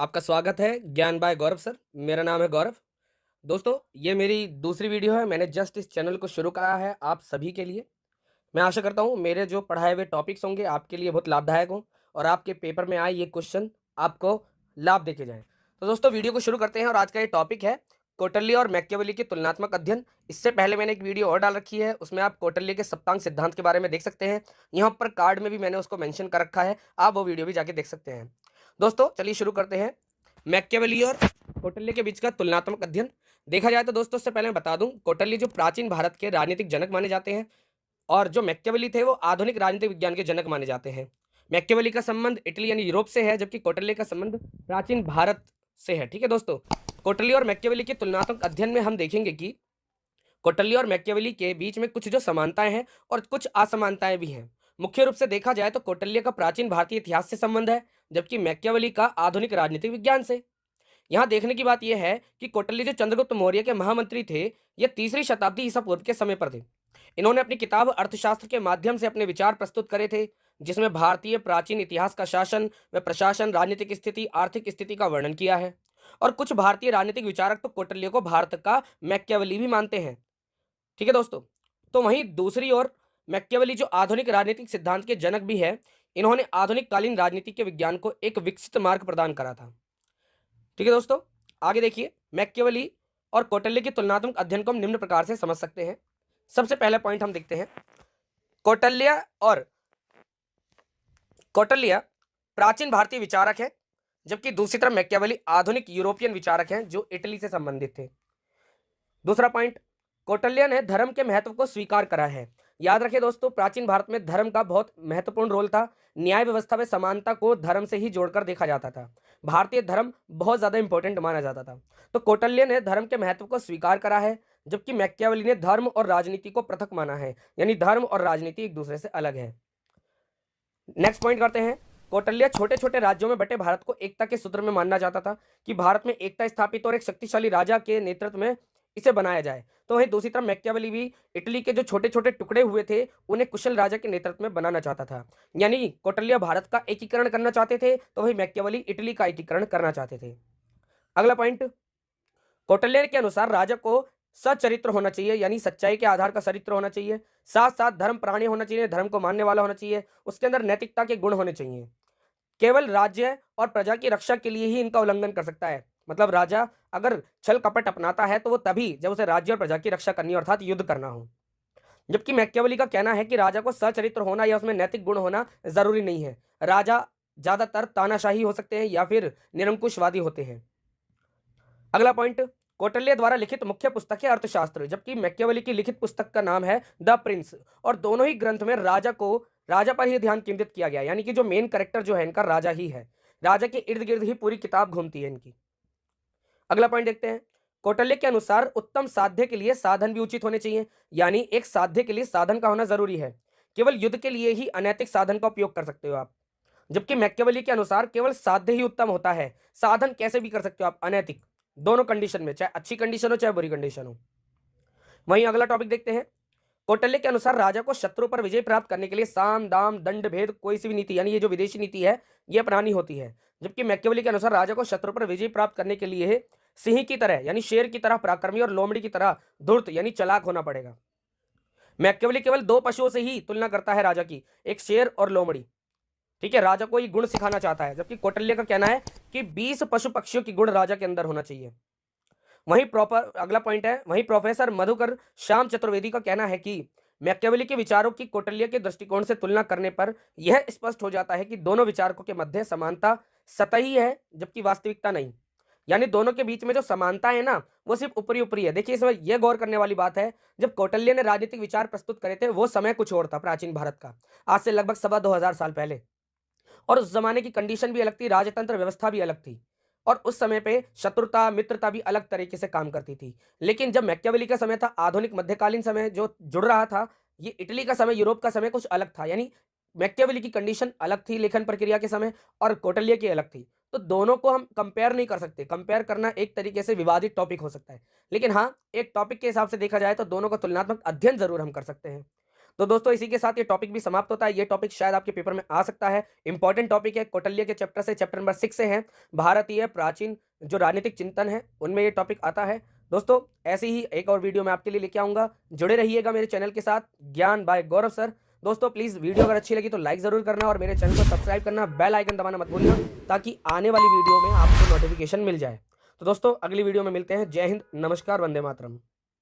आपका स्वागत है ज्ञान बाय गौरव सर। मेरा नाम है गौरव। दोस्तों, ये मेरी दूसरी वीडियो है। मैंने जस्ट इस चैनल को शुरू करा है आप सभी के लिए। मैं आशा करता हूँ मेरे जो पढ़ाए हुए टॉपिक्स होंगे आपके लिए बहुत लाभदायक हों और आपके पेपर में आए ये क्वेश्चन आपको लाभ देके जाएँ। तो दोस्तों, वीडियो को शुरू करते हैं और आज का ये टॉपिक है कौटिल्य और मैकियावेली की तुलनात्मक अध्ययन। इससे पहले मैंने एक वीडियो और डाल रखी है, उसमें आप कौटिल्य के सप्तांग सिद्धांत के बारे में देख सकते हैं। यहाँ पर कार्ड में भी मैंने उसको मेंशन कर रखा है, आप वो वीडियो भी जाके देख सकते हैं। दोस्तों, चलिए शुरू करते हैं। मैकियावेली और कौटिल्य के बीच का तुलनात्मक अध्ययन। देखा जाए तो दोस्तों, उससे पहले मैं बता दूं, कौटिल्य जो प्राचीन भारत के राजनीतिक जनक माने जाते हैं और जो मैकियावेली थे वो आधुनिक राजनीतिक विज्ञान के जनक माने जाते हैं। मैकियावेली का संबंध इटली यानी यूरोप से है, जबकि कौटिल्य का संबंध प्राचीन भारत से है। ठीक है दोस्तों, कौटिल्य और मैकियावेली के तुलनात्मक अध्ययन में हम देखेंगे कि कौटिल्य और मैकियावेली के बीच में कुछ जो समानताएं हैं और कुछ असमानताएं भी हैं। मुख्य रूप से देखा जाए तो कौटिल्य का प्राचीन भारतीय इतिहास से संबंध है, जबकि मैकियावेली का आधुनिक राजनीतिक विज्ञान से। यहाँ देखने की बात यह है कि कौटिल्य जो चंद्रगुप्त मौर्य के महामंत्री थे, ये 3री शताब्दी ईसा पूर्व के समय पर थे। इन्होंने अपनी किताब अर्थशास्त्र के माध्यम से अपने विचार प्रस्तुत करे थे, जिसमें भारतीय प्राचीन इतिहास का शासन व प्रशासन, राजनीतिक स्थिति, आर्थिक स्थिति का वर्णन किया है। और कुछ भारतीय राजनीतिक विचारक तो कौटिल्य को भारत का मैकियावेली भी मानते हैं। ठीक है दोस्तों, तो वहीं दूसरी ओर मैकियावेली जो आधुनिक राजनीतिक सिद्धांत के जनक भी है, इन्होंने आधुनिक कालीन राजनीति के विज्ञान को एक विकसित मार्ग प्रदान करा था। ठीक है दोस्तों, आगे देखिए। मैकियावेली और कौटिल्य के तुलनात्मक अध्ययन को हम निम्न प्रकार से समझ सकते हैं। सबसे पहला पॉइंट हम देखते हैं, कौटिल्य प्राचीन भारतीय विचारक है, जबकि दूसरी तरफ मैकियावेली आधुनिक यूरोपियन विचारक हैं जो इटली से संबंधित थे। दूसरा पॉइंट, कौटिल्य ने धर्म के महत्व को स्वीकार करा है। याद रखिए दोस्तों, प्राचीन भारत में धर्म का बहुत महत्वपूर्ण रोल था। न्याय व्यवस्था में समानता को धर्म से ही जोड़कर देखा जाता था। भारतीय धर्म बहुत ज्यादा इंपॉर्टेंट माना जाता था। तो कौटिल्य ने धर्म के महत्व को स्वीकार करा है, जबकि मैकियावेली ने धर्म और राजनीति को पृथक माना है, यानी धर्म और राजनीति एक दूसरे से अलग है। नेक्स्ट पॉइंट करते हैं। कौटिल्य छोटे छोटे राज्यों में बटे भारत को एकता के सूत्र में मानना चाहता था कि भारत में एकता स्थापित और एक शक्तिशाली राजा के नेतृत्व में इसे बनाया जाए। तो वहीं दूसरी तरफ मैकियावेली भी इटली के जो छोटे छोटे टुकड़े हुए थे उन्हें कुशल राजा के नेतृत्व में बनाना चाहता था। यानी कौटिल्य भारत का एकीकरण करना चाहते थे, तो वहीं मैकियावेली इटली का एकीकरण करना चाहते थे। अगला पॉइंट, कौटिल्य के अनुसार राजा को सचरित्र होना चाहिए, यानी सच्चाई के आधार का चरित्र होना चाहिए। साथ साथ धर्म प्राणी होना चाहिए, धर्म को मानने वाला होना चाहिए। उसके अंदर नैतिकता के गुण होने चाहिए। केवल राज्य और प्रजा की रक्षा के लिए ही इनका उल्लंघन कर सकता है। मतलब राजा अगर छल कपट अपनाता है तो वो तभी जब उसे राज्य और प्रजा की रक्षा करनी हो, अर्थात युद्ध करना हो। जबकि मैकियावेली का कहना है कि राजा को सचरित्र होना या उसमें नैतिक गुण होना जरूरी नहीं है। राजा ज्यादातर तानाशाही हो सकते हैं या फिर निरंकुशवादी होते हैं। अगला पॉइंट, कौटिल्य द्वारा लिखित मुख्य पुस्तक है अर्थशास्त्र, जबकि मैकियावेली की लिखित पुस्तक का नाम है द प्रिंस। और दोनों ही ग्रंथ में राजा पर ही ध्यान केंद्रित किया गया, यानी कि जो मेन कैरेक्टर जो है इनका राजा ही है। राजा के इर्द गिर्द ही पूरी किताब घूमती है इनकी। अगला पॉइंट देखते हैं। कौटिल्य के अनुसार उत्तम साध्य के लिए साधन भी उचित होने चाहिए, यानी एक साध्य के लिए साधन का होना जरूरी है। केवल युद्ध के लिए ही अनैतिक साधन का उपयोग कर सकते हो आप, जबकि मैकियावेली के अनुसार केवल साध्य ही उत्तम होता है। साधन कैसे भी कर सकते हो आप, अनैतिक, दोनों कंडीशन में, चाहे अच्छी कंडीशन हो चाहे बुरी कंडीशन हो। वहीं अगला टॉपिक देखते हैं। कौटिल्य के अनुसार राजा को शत्रु पर विजय प्राप्त करने के लिए साम दाम दंड भेद कोई सी भी नीति, यानी ये जो विदेशी नीति है, ये अपनानी होती है। जबकि मैकियावेली के अनुसार राजा को शत्रु पर विजय प्राप्त करने के लिए सिंह की तरह, यानी शेर की तरह पराक्रमी और लोमड़ी की तरह धूर्त यानी चालाक होना पड़ेगा। मैकियावेली केवल दो पशुओं से ही तुलना करता है राजा की, एक शेर और लोमड़ी। ठीक है, राजा को ये गुण सिखाना चाहता है, जबकि कौटिल्य का कहना है कि 20 पशु पक्षियों की गुण राजा के अंदर होना चाहिए। वहीं अगला पॉइंट है, वहीं प्रोफेसर मधुकर श्याम चतुर्वेदी का कहना है कि मैकियावेली के विचारों की कौटिल्य के दृष्टिकोण से तुलना करने पर यह स्पष्ट हो जाता है कि दोनों विचारकों के मध्य समानता सतही है, जबकि वास्तविकता नहीं। यानी दोनों के बीच में जो समानता है ना, वो सिर्फ ऊपरी ऊपरी है। देखिए, इसमें यह गौर करने वाली बात है, जब कौटिल्य ने राजनीतिक विचार प्रस्तुत करे थे वो समय कुछ और था प्राचीन भारत का, आज से लगभग 2,500 साल पहले। और उस जमाने की कंडीशन भी अलग थी, राजतंत्र व्यवस्था भी अलग थी, और उस समय पे शत्रुता मित्रता भी अलग तरीके से काम करती थी। लेकिन जब मैकियावेली का समय था, आधुनिक मध्यकालीन समय जो जुड़ रहा था, ये इटली का समय, यूरोप का समय कुछ अलग था। यानी मैकियावेली की कंडीशन अलग थी लेखन प्रक्रिया के समय, और कौटिल्य की अलग थी। तो दोनों को हम कंपेयर नहीं कर सकते। कंपेयर करना एक तरीके से विवादित टॉपिक हो सकता है, लेकिन हाँ, एक टॉपिक के हिसाब से देखा जाए तो दोनों का तुलनात्मक अध्ययन जरूर हम कर सकते हैं। तो दोस्तों इसी के साथ ये टॉपिक भी समाप्त होता है। ये टॉपिक शायद आपके पेपर में आ सकता है, इंपॉर्टेंट टॉपिक है, कौटिल्य के चैप्टर से, चैप्टर नंबर 6 से है। भारतीय प्राचीन जो राजनीतिक चिंतन है उनमें ये टॉपिक आता है। दोस्तों ऐसे ही एक और वीडियो मैं आपके लिए लेके आऊंगा, जुड़े रहिएगा मेरे चैनल के साथ, ज्ञान बाय गौरव सर। दोस्तों प्लीज वीडियो अगर अच्छी लगी तो लाइक जरूर करना और मेरे चैनल को सब्सक्राइब करना, बेल आइकन दबाना मत भूलना, ताकि आने वाली वीडियो में आपको नोटिफिकेशन मिल जाए। तो दोस्तों अगली वीडियो में मिलते हैं। जय हिंद, नमस्कार, वंदे मातरम।